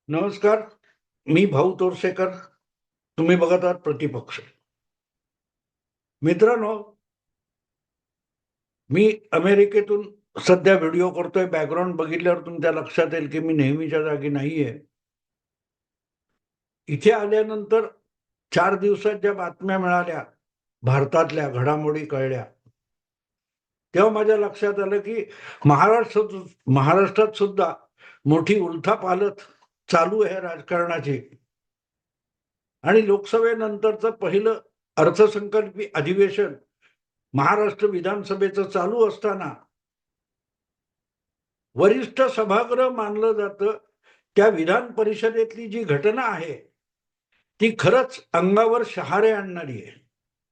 नमस्कार. मी भाऊ तोरसेकर. तुम्ही बघत आहात प्रतिपक्ष. मित्रांनो, मी अमेरिकेतून सध्या व्हिडिओ करतोय. बॅकग्राऊंड बघितल्यावर तुमच्या लक्षात येईल की मी नेहमीच्या जागी नाहीये. इथे आल्यानंतर 4 दिवसात ज्या बातम्या मिळाल्या, भारतातल्या घडामोडी कळल्या, तेव्हा माझ्या लक्षात आलं की महाराष्ट्रात सुद्धा मोठी उलथापालथ चालू आहे राजकारणाची. आणि लोकसभेनंतरचं पहिलं अर्थसंकल्पीय अधिवेशन महाराष्ट्र विधानसभेचं चालू असताना वरिष्ठ सभागृह मानलं जातं त्या विधान परिषदेतली जी घटना आहे ती खरंच अंगावर शहारे आणणारी आहे.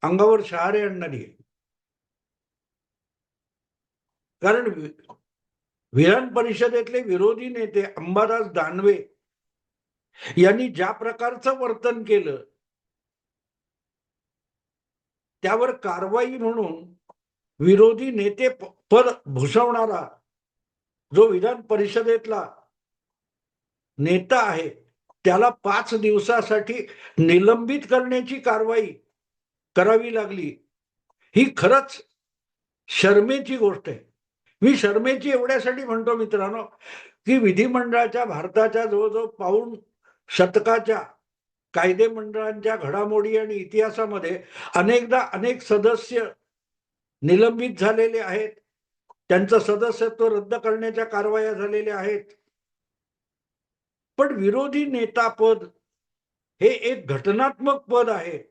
अंगावर शहारे आणणारी आहे. कारण विधान परिषदेतले विरोधी नेते अंबादास दानवे यांनी ज्या प्रकारचं वर्तन केलं त्यावर कारवाई म्हणून विरोधी नेते पद भूषवणारा जो विधान परिषदेतला नेता आहे त्याला 5 दिवसासाठी निलंबित करण्याची कारवाई करावी लागली. ही खरंच शरमेची गोष्ट आहे. मी शरमेची एवढ्यासाठी म्हणतो मित्रांनो की विधिमंडळाच्या भारताच्या जवळजवळ पाऊण शतकाच्या कायदे मंडळांच्या घडामोडी आणि इतिहासामध्ये अनेकदा अनेक सदस्य निलंबित झालेले आहेत. त्यांचं सदस्यत्व रद्द करण्याच्या कारवाया झालेल्या आहेत. पण विरोधी नेता पद हे एक घटनात्मक पद आहे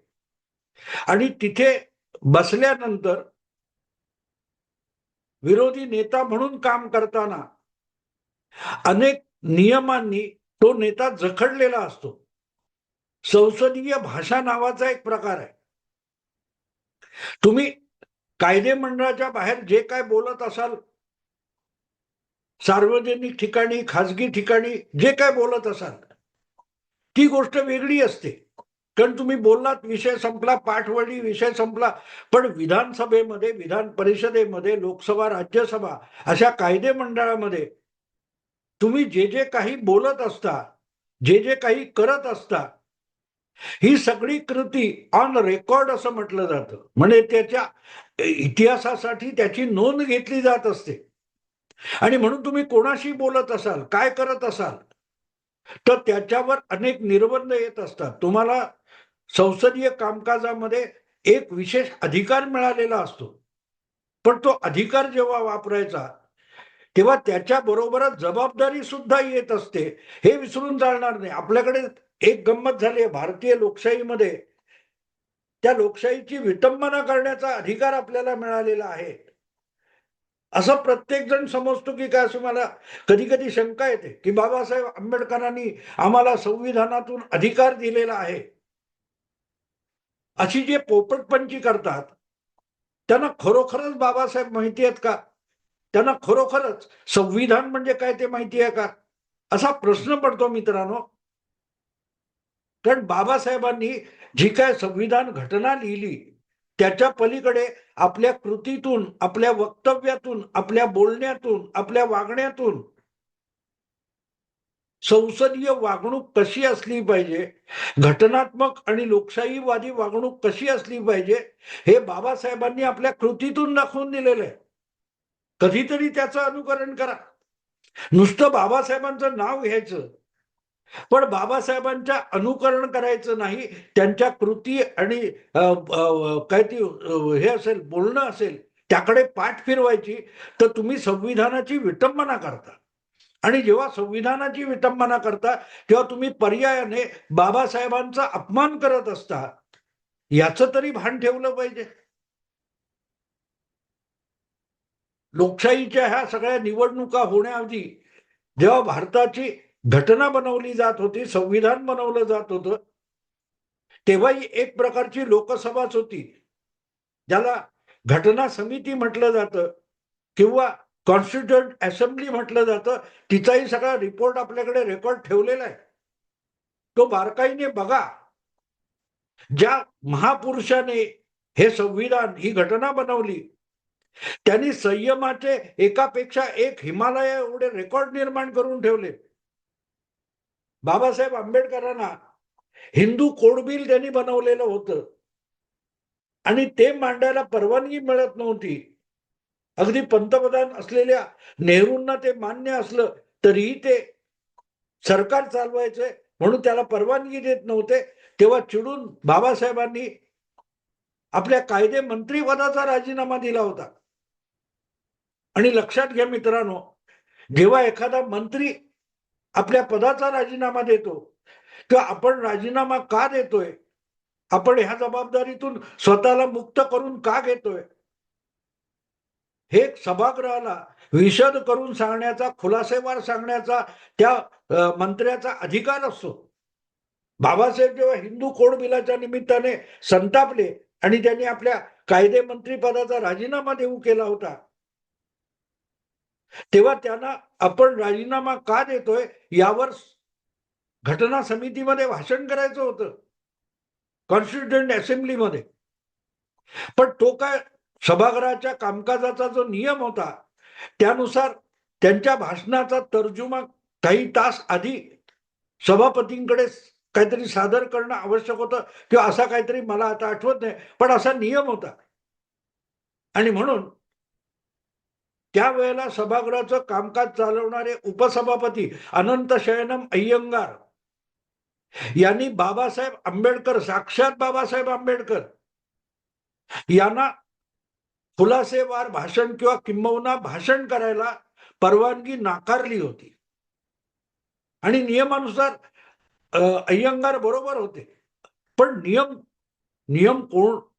आणि तिथे बसल्यानंतर विरोधी नेता म्हणून काम करताना अनेक नियमांनी तो नेता जखडलेला असतो. संसदीय भाषा नावाचा एक प्रकार आहे. तुम्ही कायदे मंडळाच्या बाहेर जे काय बोलत असाल, सार्वजनिक ठिकाणी, खासगी ठिकाणी जे काय बोलत असाल, ती गोष्ट वेगळी असते. कारण तुम्ही बोललात, विषय संपला, पाठवडी, विषय संपला. पण विधानसभेमध्ये, विधान परिषदेमध्ये, लोकसभा, राज्यसभा अशा कायदे मंडळामध्ये तुम्ही जे जे काही बोलत असता, जे जे काही करत असता, ही सगळी कृती ऑन रेकॉर्ड असं म्हटलं जातं. म्हणजे त्याच्या इतिहासासाठी त्याची नोंद घेतली जात असते. आणि म्हणून तुम्ही कोणाशी बोलत असाल, काय करत असाल, तर त्याच्यावर अनेक निर्बंध येत असतात. तुम्हाला संसदीय कामकाजामध्ये एक विशेष अधिकार मिळालेला असतो. पण तो अधिकार जेव्हा वापरायचा तेव्हा त्याच्या बरोबरच जबाबदारी सुद्धा येत असते. हे विसरून चालणार नाही. आपल्याकडे एक गंमत झाली आहे भारतीय लोकशाहीमध्ये. त्या लोकशाहीची विटंबना करण्याचा अधिकार आपल्याला मिळालेला आहे असं प्रत्येक जण समजतो की काय. असं मला कधी कधी शंका येते की बाबासाहेब आंबेडकरांनी आम्हाला संविधानातून अधिकार दिलेला आहे अशी जे पोपटपंची करतात त्यांना खरोखरच बाबासाहेब माहिती आहेत का? त्यांना खरोखरच संविधान म्हणजे काय ते माहिती आहे का? असा प्रश्न पडतो मित्रांनो. कारण बाबासाहेबांनी जी काय संविधान घटना लिहिली त्याच्या पलीकडे आपल्या कृतीतून, आपल्या वक्तव्यातून, आपल्या बोलण्यातून, आपल्या वागण्यातून संसदीय वागणूक कशी असली पाहिजे, घटनात्मक आणि लोकशाहीवादी वागणूक कशी असली पाहिजे, हे बाबासाहेबांनी आपल्या कृतीतून दाखवून दिलेलं आहे. कधीतरी त्याचं अनुकरण करा. नुसतं बाबासाहेबांचं नाव घ्यायचं पण बाबासाहेबांच्या अनुकरण करायचं नाही. त्यांच्या कृती आणि काय ती हे असेल, बोलणं असेल, त्याकडे पाठ फिरवायची. तर तुम्ही संविधानाची विटंबना करता. आणि जेव्हा संविधानाची विटंबना करता तेव्हा तुम्ही पर्यायाने बाबासाहेबांचा अपमान करत असता. याचं तरी भान ठेवलं पाहिजे. लोकशाहीच्या ह्या सगळ्या निवडणुका होण्याआधी जेव्हा भारताची घटना बनवली जात होती, संविधान बनवलं जात होतं, तेव्हाही एक प्रकारची लोकसभाच होती. ज्याला घटना समिती म्हटलं जातं किंवा कॉन्स्टिट्युएंट असेंब्ली म्हटलं जातं. तिचाही सगळा रिपोर्ट आपल्याकडे रेकॉर्ड ठेवलेला आहे. तो बारकाईने बघा. ज्या महापुरुषाने हे संविधान, ही घटना बनवली, त्यांनी संयमाचे एकापेक्षा एक हिमालय एवढे रेकॉर्ड निर्माण करून ठेवले. बाबासाहेब आंबेडकरांना हिंदू कोड बिल त्यांनी बनवलेलं होतं आणि ते मांडायला परवानगी मिळत नव्हती. अगदी पंतप्रधान असलेल्या नेहरूंना ते मान्य असलं तरीही ते सरकार चालवायचंय म्हणून त्याला परवानगी देत नव्हते. तेव्हा चिडून बाबासाहेबांनी आपल्या कायदे मंत्रीपदाचा राजीनामा दिला होता. आणि लक्षात घ्या मित्रांनो, जेव्हा एखादा मंत्री आपल्या पदाचा राजीनामा देतो किंवा आपण राजीनामा का देतोय, आपण ह्या जबाबदारीतून स्वतःला मुक्त करून का घेतोय, हे सभागृहाला विशद करून सांगण्याचा, खुलासेवार सांगण्याचा त्या मंत्र्याचा अधिकार असतो. बाबासाहेब जेव्हा हिंदू कोड बिलाच्या निमित्ताने संतापले आणि त्यांनी आपल्या कायदे मंत्री पदाचा राजीनामा देऊ केला होता, तेव्हा त्यांना आपण राजीनामा का देतोय यावर घटना समितीमध्ये भाषण करायचं होतं, कॉन्स्टिट्युएंट असेंब्लीमध्ये. पण तो काय सभागृहाच्या कामकाजाचा जो नियम होता त्यानुसार त्यांच्या भाषणाचा तर्जुमा काही तास आधी सभापतींकडे काहीतरी सादर करणं आवश्यक होतं किंवा असा काहीतरी, मला आता आठवत नाही, पण असा नियम होता. आणि म्हणून त्यावेळेला सभागृहाचं कामकाज चालवणारे उपसभापती अनंत शयनम अय्यंगार यांनी बाबासाहेब आंबेडकर, साक्षात बाबासाहेब आंबेडकर यांना खुलासेवार भाषण किंवा किंबहुना भाषण करायला परवानगी नाकारली होती. आणि नियमानुसार अय्यंगार बरोबर होते. पण नियम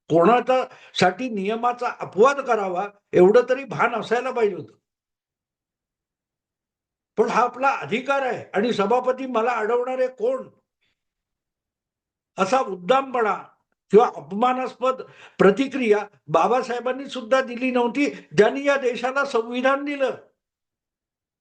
कोणाचा साठी नियमाचा अपवाद करावा एवढं तरी भान असायला पाहिजे होतं. पण हा आपला अधिकार आहे आणि सभापती मला अडवणारे कोण, असा उद्दामपणा किंवा अपमानास्पद प्रतिक्रिया बाबासाहेबांनी सुद्धा दिली नव्हती. ज्यांनी या देशाला संविधान दिलं,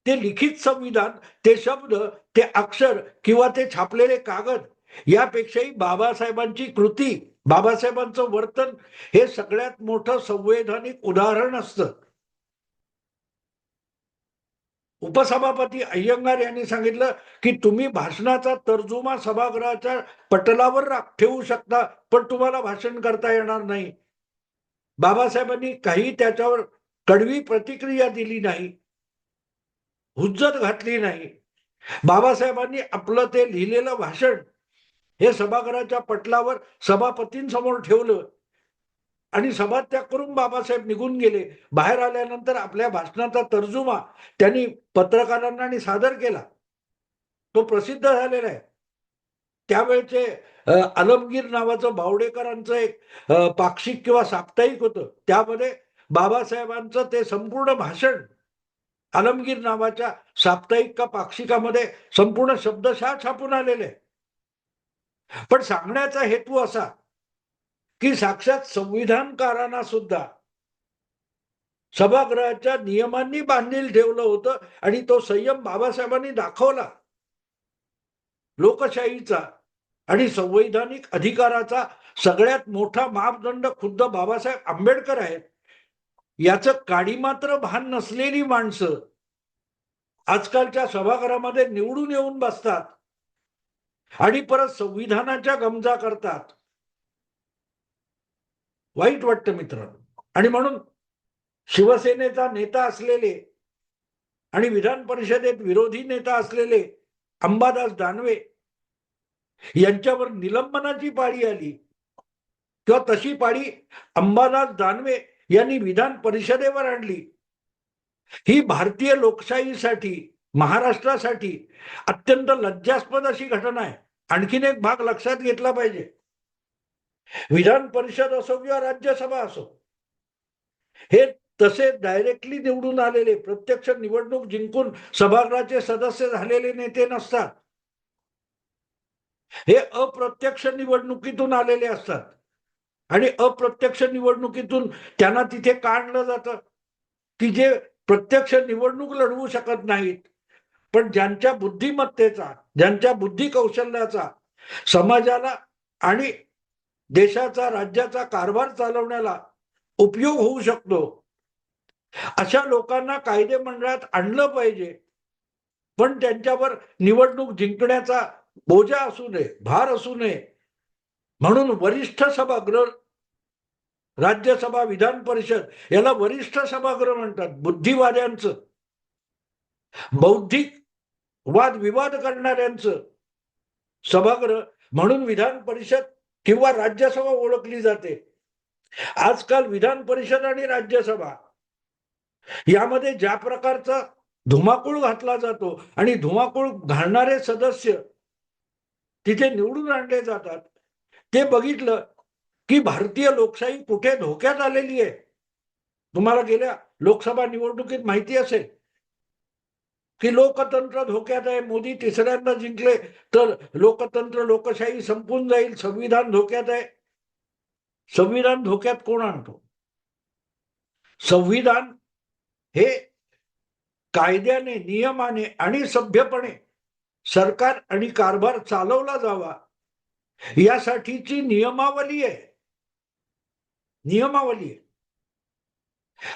ते लिखित संविधान, ते शब्द, ते अक्षर किंवा ते छापलेले कागद यापेक्षाही बाबासाहेबांची कृती, बाबासाहेबांचं वर्तन हे सगळ्यात मोठं संवैधानिक उदाहरण असतं. उपसभापती अय्यंगार यांनी सांगितलं की तुम्ही भाषणाचा तर्जुमा सभागृहाच्या पटलावर ठेवू शकता, पण तुम्हाला भाषण करता येणार नाही. बाबासाहेबांनी काही त्याच्यावर कडवी प्रतिक्रिया दिली नाही, हुज्जत घातली नाही. बाबासाहेबांनी आपलं ते लिहिलेलं भाषण हे सभागृहाच्या पटलावर सभापतींसमोर ठेवलं आणि सभात्याग करून बाबासाहेब निघून गेले. बाहेर आल्यानंतर आपल्या भाषणाचा तर्जुमा त्यांनी पत्रकारांना सादर केला. तो प्रसिद्ध झालेला आहे. त्यावेळेचे आलमगीर नावाचं बावडेकरांचं एक पाक्षिक किंवा साप्ताहिक होतं, त्यामध्ये बाबासाहेबांचं ते संपूर्ण भाषण आलमगीर नावाच्या साप्ताहिक का पाक्षिकामध्ये संपूर्ण शब्दशः छापून आलेले. पण सांगण्याचा हेतू असा की साक्षात संविधानकारांना सुद्धा सभागृहाच्या नियमांनी बांधील ठेवलं होतं आणि तो संयम बाबासाहेबांनी दाखवला. लोकशाहीचा आणि संवैधानिक अधिकाराचा सगळ्यात मोठा मापदंड खुद्द बाबासाहेब आंबेडकर आहेत. याचं काडी मात्र भान नसलेली माणसं आजकालच्या सभागृहामध्ये निवडून येऊन बसतात आणि परत संविधानाच्या गमजा करतात. वाईट वाटतं मित्रांनो. आणि म्हणून शिवसेनेचा नेता असलेले आणि विधान परिषदेत विरोधी नेता असलेले अंबादास दानवे यांच्यावर निलंबनाची पाळी आली किंवा तशी पाळी अंबादास दानवे यांनी विधान परिषदेवर आणली. ही भारतीय लोकशाहीसाठी, महाराष्ट्रासाठी अत्यंत लज्जास्पद अशी घटना आहे. आणखीन एक भाग लक्षात घेतला पाहिजे. विधान परिषद असो किंवा राज्यसभा असो, हे तसे डायरेक्टली निवडून आलेले, प्रत्यक्ष निवडणूक जिंकून सभागृहाचे सदस्य झालेले नेते नसतात. हे अप्रत्यक्ष निवडणुकीतून आलेले असतात आणि अप्रत्यक्ष निवडणुकीतून त्यांना तिथे काढलं जातं की जे प्रत्यक्ष निवडणूक लढवू शकत नाहीत, पण ज्यांच्या बुद्धिमत्तेचा, ज्यांच्या बुद्धी कौशल्याचा समाजाला आणि देशाचा, राज्याचा कारभार चालवण्याला उपयोग होऊ शकतो, अशा लोकांना कायदे मंडळात आणलं पाहिजे. पण त्यांच्यावर निवडणूक जिंकण्याचा बोजा असू नये, भार असू नये म्हणून वरिष्ठ सभागृह, राज्यसभा, विधान परिषद याला वरिष्ठ सभागृह म्हणतात. बुद्धिवाद्यांचं, बौद्धिक वाद विवाद करणाऱ्यांचं सभागृह म्हणून विधान परिषद किंवा राज्यसभा ओळखली जाते. आजकाल विधान परिषद आणि राज्यसभा यामध्ये ज्या प्रकारचा धुमाकूळ घातला जातो आणि धुमाकूळ घालणारे सदस्य तिथे निवडून आणले जातात, ते बघितलं की भारतीय लोकशाही कुठे धोक्यात आलेली आहे. तुम्हाला गेल्या लोकसभा निवडणुकीत माहिती असेल की लोकतंत्र धोक्यात आहे, मोदी तिसऱ्यांदा जिंकले तर लोकतंत्र, लोकशाही संपून जाईल, संविधान धोक्यात आहे. संविधान धोक्यात कोण आणतो? संविधान हे कायद्याने, नियमाने आणि सभ्यपणे सरकार आणि कारभार चालवला जावा यासाठीची नियमावली आहे. नियमावली आहे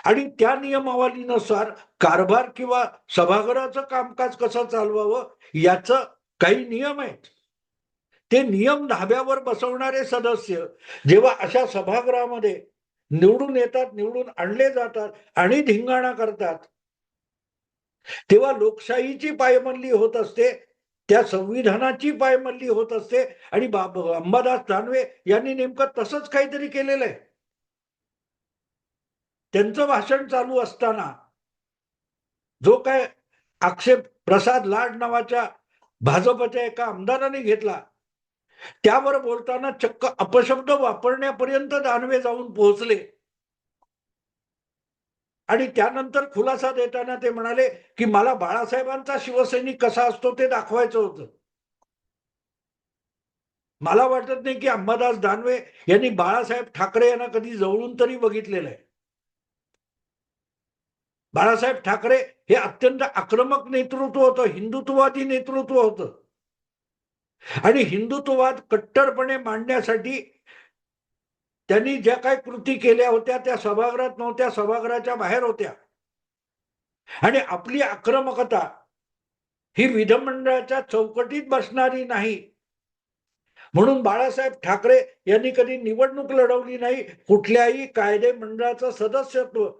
आणि त्या नियमावलीनुसार कारभार किंवा सभागृहाचं कामकाज कसं चालवावं याचं काही नियम आहेत. ते नियम धाब्यावर बसवणारे सदस्य जेव्हा अशा सभागृहामध्ये निवडून येतात, निवडून आणले जातात आणि धिंगाणा करतात, तेव्हा लोकशाहीची पायमल्ली होत असते, त्या संविधानाची पायमल्ली होत असते. आणि अंबादास दानवे यांनी नेमकं तसंच काहीतरी केलेलं आहे. त्यांचं भाषण चालू असताना जो काय आक्षेप प्रसाद लाड नावाच्या भाजपच्या एका आमदाराने घेतला, त्यावर बोलताना चक्क अपशब्द वापरण्यापर्यंत दानवे जाऊन पोहोचले. आणि त्यानंतर खुलासा देताना ते म्हणाले की मला बाळासाहेबांचा शिवसैनिक कसा असतो ते दाखवायचं होतं. मला वाटत नाही की अंबादास दानवे यांनी बाळासाहेब ठाकरे यांना कधी जवळून तरी बघितलेलं आहे. बाळासाहेब ठाकरे हे अत्यंत आक्रमक नेतृत्व होतं, हिंदुत्ववादी नेतृत्व होतं आणि हिंदुत्ववाद कट्टरपणे मांडण्यासाठी त्यांनी ज्या काही कृती केल्या होत्या त्या सभागृहात नव्हत्या, सभागृहाच्या बाहेर होत्या. आणि आपली आक्रमकता ही विधिमंडळाच्या चौकटीत बसणारी नाही म्हणून बाळासाहेब ठाकरे यांनी कधी निवडणूक लढवली नाही, कुठल्याही कायदे मंडळाचं सदस्यत्व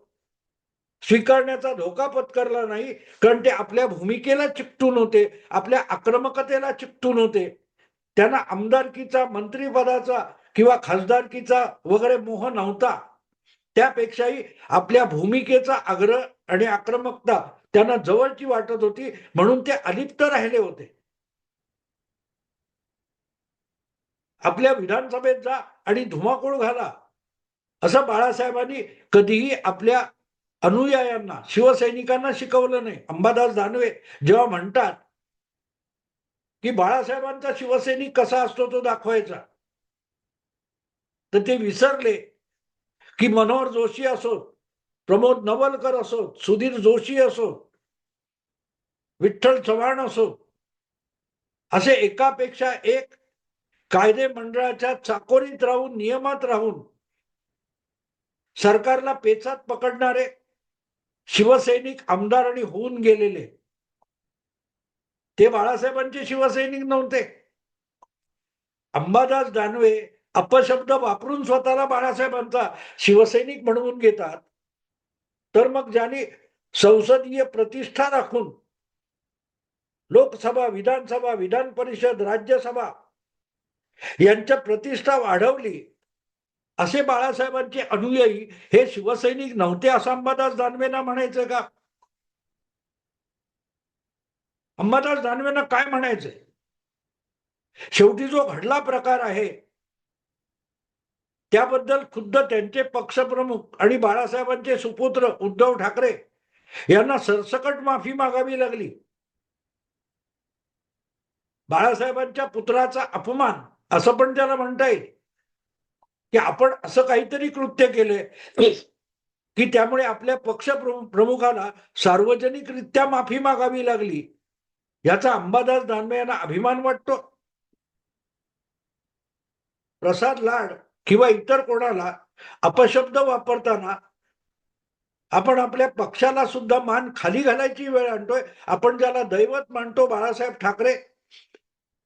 स्वीकारण्याचा धोका पत्करला नाही, कारण ते आपल्या भूमिकेला चिकटून होते, आपल्या आक्रमकतेला चिकटून होते. त्यांना आमदारकीचा, मंत्रिपदाचा किंवा खासदारकीचा वगैरे मोह नव्हता. त्यापेक्षाही आपल्या भूमिकेचा आग्रह आणि आक्रमकता त्यांना जवळची वाटत होती म्हणून ते अलिप्त राहिले होते. आपल्या विधानसभेत जा आणि धुमाकूळ घाला असं बाळासाहेबांनी कधीही आपल्या अनुयायांना, शिवसैनिकांना शिकवलं नाही. अंबादास दानवे जेव्हा म्हणतात की बाळासाहेबांचा शिवसैनिक कसा असतो तो दाखवायचा, तर ते विसरले की मनोहर जोशी असोत, प्रमोद नवलकर असोत, सुधीर जोशी असोत, विठ्ठल चव्हाण असोत, असे एकापेक्षा एक कायदे मंडळाच्या चाकोरीत राहून, नियमात राहून सरकारला पेचात पकडणारे शिवसैनिक आमदार आणि होऊन गेलेले, ते बाळासाहेबांचे शिवसैनिक नव्हते. अंबादास दानवे अपशब्द वापरून स्वतःला बाळासाहेबांचा शिवसैनिक म्हणवून घेतात, तर मग ज्यांनी संसदीय प्रतिष्ठा राखून लोकसभा, विधानसभा, विधान परिषद, राज्यसभा यांच्या प्रतिष्ठा वाढवली, असे बाळासाहेबांचे अनुयायी हे शिवसैनिक नव्हते असं अंबादास दानवेंना म्हणायचं का? अंबादास दानवेंना काय म्हणायचंय? शेवटी जो घडला प्रकार आहे त्याबद्दल खुद्द त्यांचे पक्षप्रमुख आणि बाळासाहेबांचे सुपुत्र उद्धव ठाकरे यांना सरसकट माफी मागावी लागली. बाळासाहेबांच्या पुत्राचा अपमान असं पण त्याला म्हणता येईल की आपण असं काहीतरी कृत्य केले की त्यामुळे आपल्या पक्ष प्रमुखाला सार्वजनिकरित्या माफी मागावी लागली. याचा अंबादास दानवे यांना अभिमान वाटतो. प्रसाद लाड किंवा इतर कोणाला अपशब्द वापरताना आपण आपल्या पक्षाला सुद्धा मान खाली घालायची वेळ आणतोय. आपण ज्याला दैवत मानतो बाळासाहेब ठाकरे,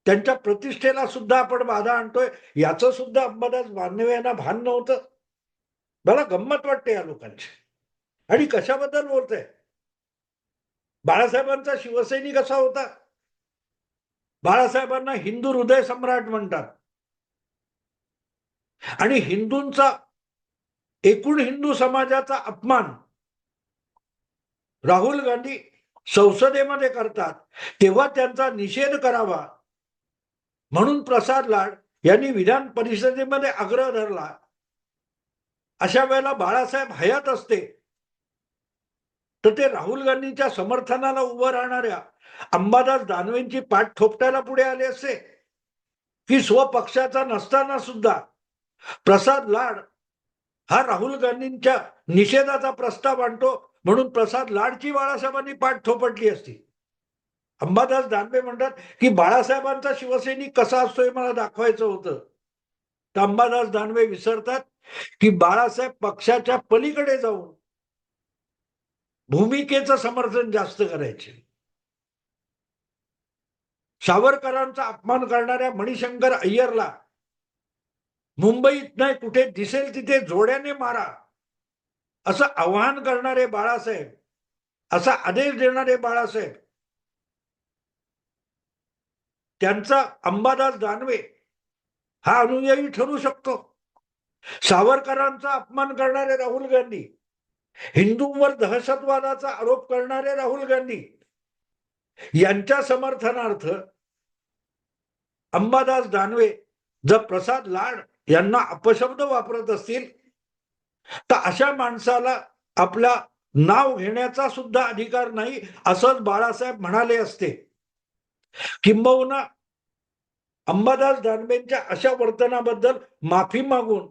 त्यांच्या प्रतिष्ठेला सुद्धा आपण बाधा आणतोय. याचं सुद्धा अंबादास दानवे यांना भान नव्हतं. मला गंमत वाटते या लोकांची. आणि कशाबद्दल बोलतंय? बाळासाहेबांचा शिवसैनिक कसा होता? बाळासाहेबांना हिंदू हृदय सम्राट म्हणतात. आणि हिंदूंचा, एकूण हिंदू समाजाचा अपमान राहुल गांधी संसदेमध्ये करतात, तेव्हा त्यांचा निषेध करावा म्हणून प्रसाद लाड यांनी विधान परिषदेमध्ये आग्रह धरला. अशा वेळेला बाळासाहेब हयात असते तर ते राहुल गांधींच्या समर्थनाला उभं राहणाऱ्या अंबादास दानवेंची पाठ थोपटायला पुढे आले असते की स्वपक्षाचा नसताना सुद्धा प्रसाद लाड हा राहुल गांधींच्या निषेधाचा प्रस्ताव आणतो म्हणून प्रसाद लाडची बाळासाहेबांनी पाठ थोपटली असती. अंबादास दानवे म्हणतात की बाळासाहेबांचा शिवसैनिक कसा असतो हे मला दाखवायचं होतं. तर अंबादास दानवे विसरतात की बाळासाहेब पक्षाच्या पलीकडे जाऊन भूमिकेचं समर्थन जास्त करायचे. सावरकरांचा अपमान करणाऱ्या मणिशंकर अय्यरला मुंबईत नाही कुठे दिसेल तिथे जोड्याने मारा असं आवाहन करणारे बाळासाहेब, असा आदेश देणारे बाळासाहेब, त्यांचा अंबादास दानवे हा अनुयायी ठरू शकतो. सावरकरांचा अपमान करणारे राहुल गांधी, हिंदूंवर दहशतवादाचा आरोप करणारे राहुल गांधी यांच्या समर्थनार्थ अंबादास दानवे जर प्रसाद लाड यांना अपशब्द वापरत असतील तर अशा माणसाला आपला नाव घेण्याचा सुद्धा अधिकार नाही असंच बाळासाहेब म्हणाले असते. किंबहुना अंबादास दानवेंच्या अशा वर्तनाबद्दल माफी मागून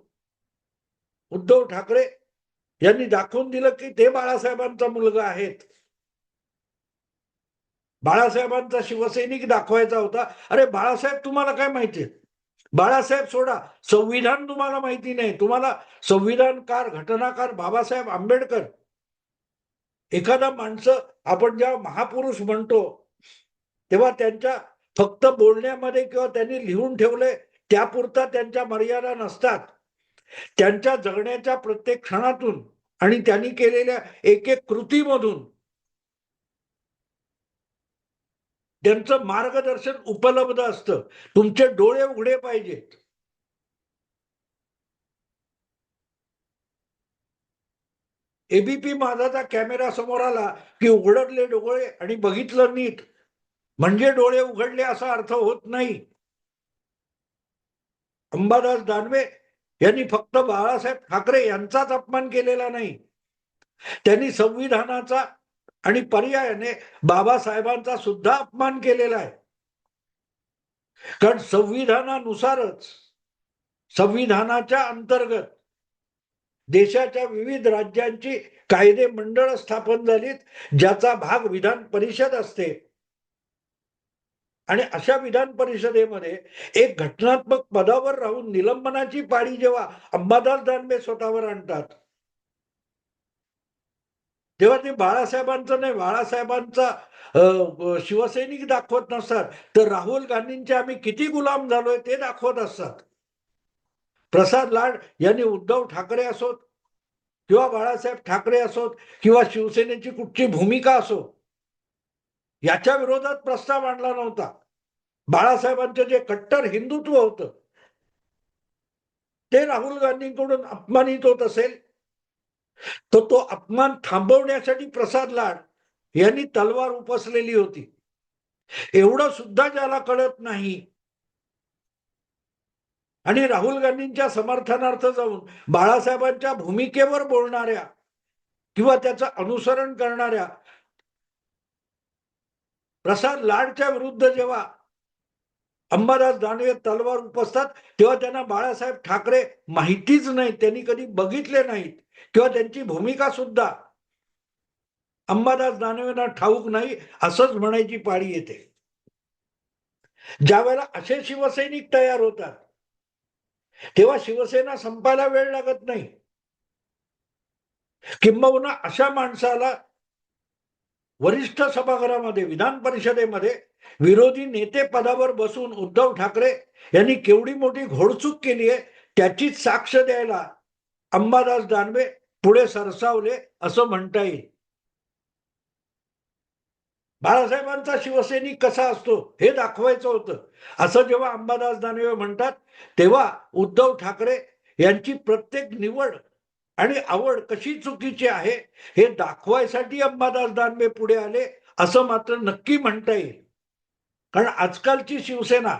उद्धव ठाकरे यांनी दाखवून दिलं की ते बाळासाहेबांचा मुलगा आहेत. बाळासाहेबांचा शिवसैनिक दाखवायचा होता. अरे बाळासाहेब तुम्हाला काय माहितीये? बाळासाहेब सोडा, संविधान तुम्हाला माहिती नाही. तुम्हाला संविधानकार, घटनाकार बाबासाहेब आंबेडकर, एखादा माणसं आपण जेव्हा महापुरुष म्हणतो तेव्हा त्यांच्या फक्त बोलण्यामध्ये किंवा त्यांनी लिहून ठेवले त्यापुरता त्यांच्या मर्यादा नसतात. त्यांच्या जगण्याच्या प्रत्येक क्षणातून आणि त्यांनी केलेल्या एक एक कृतीमधून त्यांचं मार्गदर्शन उपलब्ध असतं. तुमचे डोळे उघडे पाहिजेत. एबीपी माझाचा कॅमेरा समोर आला की उघडले डोळे आणि बघितलं नीट म्हणजे डोळे उघडले असा अर्थ होत नाही. अंबादास दानवे यांनी फक्त बाळासाहेब ठाकरे यांचाच अपमान केलेला नाही, त्यांनी संविधानाचा आणि पर्यायाने बाबासाहेबांचा सुद्धा अपमान केलेला आहे. कारण संविधानानुसारच, संविधानाच्या अंतर्गत देशाच्या विविध राज्यांची कायदे मंडळ स्थापन झालीत, ज्याचा भाग विधान परिषद असते. आणि अशा विधान परिषदेमध्ये एक घटनात्मक पदावर राहून निलंबनाची पाळी जेव्हा अंबादास दानवे स्वतःवर आणतात तेव्हा ते बाळासाहेबांचं नाही, बाळासाहेबांचा शिवसैनिक दाखवत नसतात तर राहुल गांधींचे आम्ही किती गुलाम झालोय ते दाखवत असतात. प्रसाद लाड यांनी उद्धव ठाकरे असोत किंवा बाळासाहेब ठाकरे असोत किंवा शिवसेनेची कुठची भूमिका असो याच्या विरोधात प्रस्ताव आणला नव्हता. बाळासाहेबांचं जे कट्टर हिंदुत्व होतं ते राहुल गांधींकडून अपमानित होत असेल तर तो अपमान थांबवण्यासाठी प्रसाद लाड यांनी तलवार उपसलेली होती. एवढं सुद्धा ज्याला कळत नाही आणि राहुल गांधींच्या समर्थनार्थ जाऊन बाळासाहेबांच्या भूमिकेवर बोलणाऱ्या किंवा त्याचं अनुसरण करणाऱ्या प्रसाद लाडच्या विरुद्ध जेव्हा अंबादास दानवे तलवार उपसतात तेव्हा त्यांना बाळासाहेब ठाकरे माहितीच नाही, त्यांनी कधी बघितले नाहीत किंवा त्यांची भूमिका सुद्धा अंबादास दानवेंना ठाऊक नाही असंच म्हणायची पाळी येते. ज्या वेळेला असे शिवसैनिक तयार होतात तेव्हा शिवसेना संपायला वेळ लागत नाही. किंबहुना अशा माणसाला वरिष्ठ सभागृहामध्ये विधान परिषदेमध्ये विरोधी नेते पदावर बसून उद्धव ठाकरे यांनी केवढी मोठी घोडचूक केली आहे त्याचीच साक्ष द्यायला अंबादास दानवे पुढे सरसावले असं म्हणता येईल. बाळासाहेबांचा शिवसैनिक कसा असतो हे दाखवायचं होतं असं जेव्हा अंबादास दानवे म्हणतात तेव्हा उद्धव ठाकरे यांची प्रत्येक निवड आणि आवड कशी चुकीची आहे हे दाखवायसाठी अंबादास दानवे पुढे आले असं मात्र नक्की म्हणता येईल. कारण आजकालची शिवसेना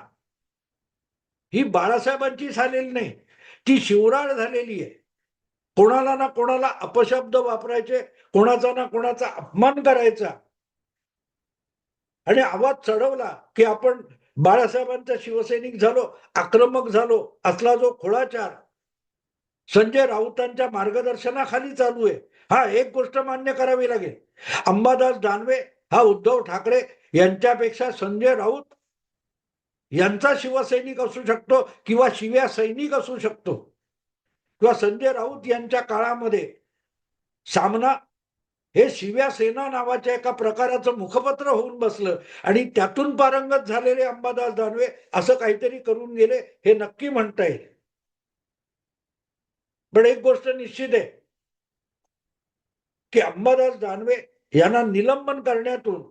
ही बाळासाहेबांची झालेली नाही, ती शिवराळ झालेली आहे. कोणाला ना कोणाला अपशब्द वापरायचे, कोणाचा ना कोणाचा अपमान करायचा आणि आवाज चढवला की आपण बाळासाहेबांचा शिवसैनिक झालो, आक्रमक झालो असला जो खोळाचार संजय राऊतांच्या मार्गदर्शनाखाली चालू आहे. हा एक गोष्ट मान्य करावी लागेल, अंबादास दानवे हा उद्धव ठाकरे यांच्यापेक्षा संजय राऊत यांचा शिवसैनिक असू शकतो किंवा शिव्या सैनिक असू शकतो किंवा संजय राऊत यांच्या काळामध्ये सामना हे शिव्या सेना नावाच्या एका प्रकाराचं मुखपत्र होऊन बसलं आणि त्यातून पारंगत झालेले अंबादास दानवे असं काहीतरी करून गेले हे नक्की म्हणता येईल. पण एक गोष्ट निश्चित आहे की अंबादास दानवे यांना निलंबन करण्यातून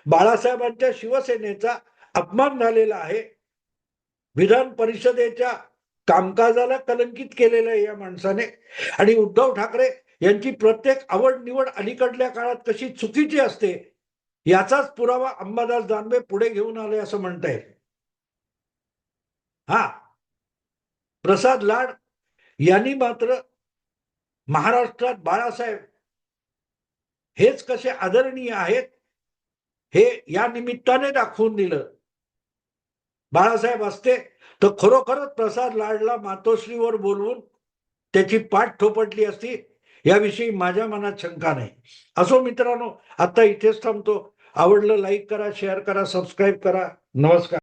बाळासाहेबांच्या शिवसेनेचा अपमान झालेला आहे. विधान परिषदेच्या कामकाजाला कलंकित केलेलं आहे या माणसाने. आणि उद्धव ठाकरे यांची प्रत्येक आवड निवड अलीकडल्या काळात कशी चुकीची असते याचाच पुरावा अंबादास दानवे पुढे घेऊन आले असं म्हणता येईल. हा, प्रसाद लाड यांनी मात्र महाराष्ट्रात बाळासाहेब हेच कसे आदरणीय आहेत हे या निमित्ताने दाखवून दिलं. बाळासाहेब असते तर खरोखरच प्रसाद लाडला मातोश्रीवर बोलवून त्याची पाठ थोपटली असती याविषयी माझ्या मनात शंका नाही. असो मित्रांनो, आता इथेच थांबतो. आवडलं लाईक करा, शेअर करा, सबस्क्राईब करा. नमस्कार.